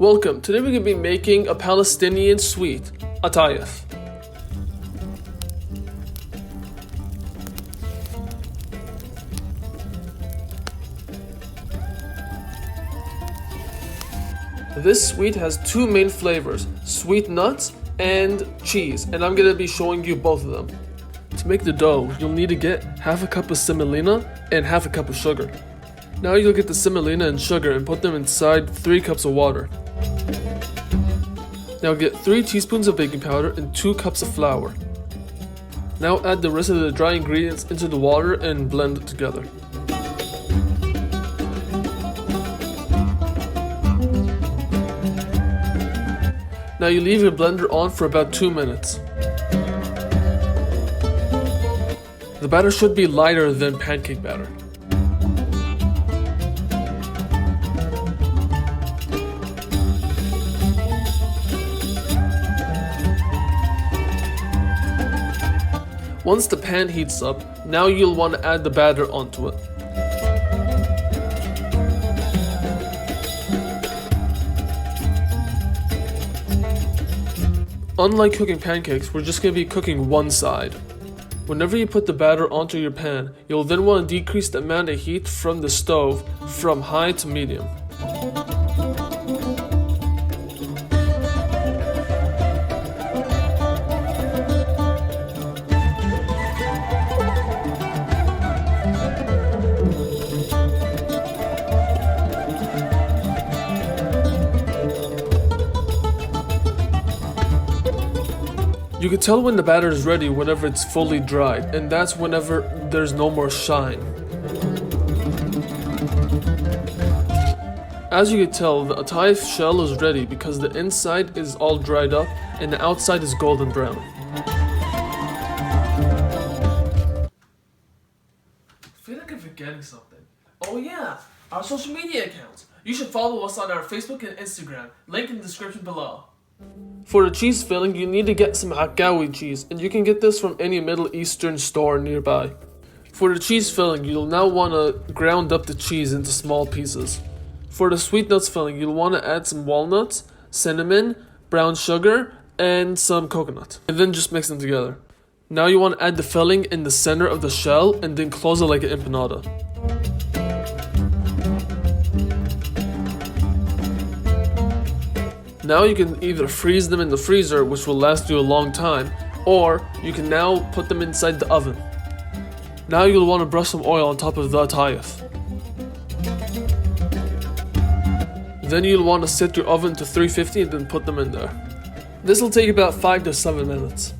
Welcome, today we're going to be making a Palestinian sweet, Atyf. This sweet has two main flavors, sweet nuts and cheese, and I'm going to be showing you both of them. To make the dough, you'll need to get half a cup of semolina and half a cup of sugar. Now you'll get the semolina and sugar and put them inside 3 cups of water. Now get 3 teaspoons of baking powder and 2 cups of flour. Now add the rest of the dry ingredients into the water and blend it together. Now you leave your blender on for about 2 minutes. The batter should be lighter than pancake batter. Once the pan heats up, now you'll want to add the batter onto it. Unlike cooking pancakes, we're just going to be cooking one side. Whenever you put the batter onto your pan, you'll then want to decrease the amount of heat from the stove from high to medium. You can tell when the batter is ready whenever it's fully dried, and that's whenever there's no more shine. As you can tell, the Atyf shell is ready because the inside is all dried up and the outside is golden brown. I feel like I'm forgetting something. Oh yeah, our social media accounts. You should follow us on our Facebook and Instagram, link in the description below. For the cheese filling, you need to get some ackawi cheese, and you can get this from any Middle Eastern store nearby. For the cheese filling, you'll now want to ground up the cheese into small pieces. For the sweet nuts filling, you'll want to add some walnuts, cinnamon, brown sugar, and some coconut, and then just mix them together. Now you want to add the filling in the center of the shell, and then close it like an empanada. Now you can either freeze them in the freezer, which will last you a long time, or you can now put them inside the oven. Now you'll want to brush some oil on top of the Atyf. Then you'll want to set your oven to 350 and then put them in there. This will take about 5 to 7 minutes.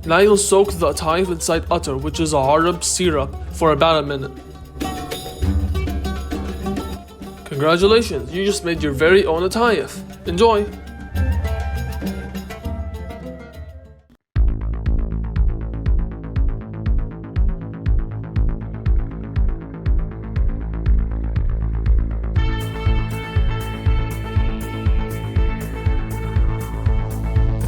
Now you'll soak the Atyf inside Atyf, which is a Arab syrup, for about a minute. Congratulations, you just made your very own Atyf. Enjoy!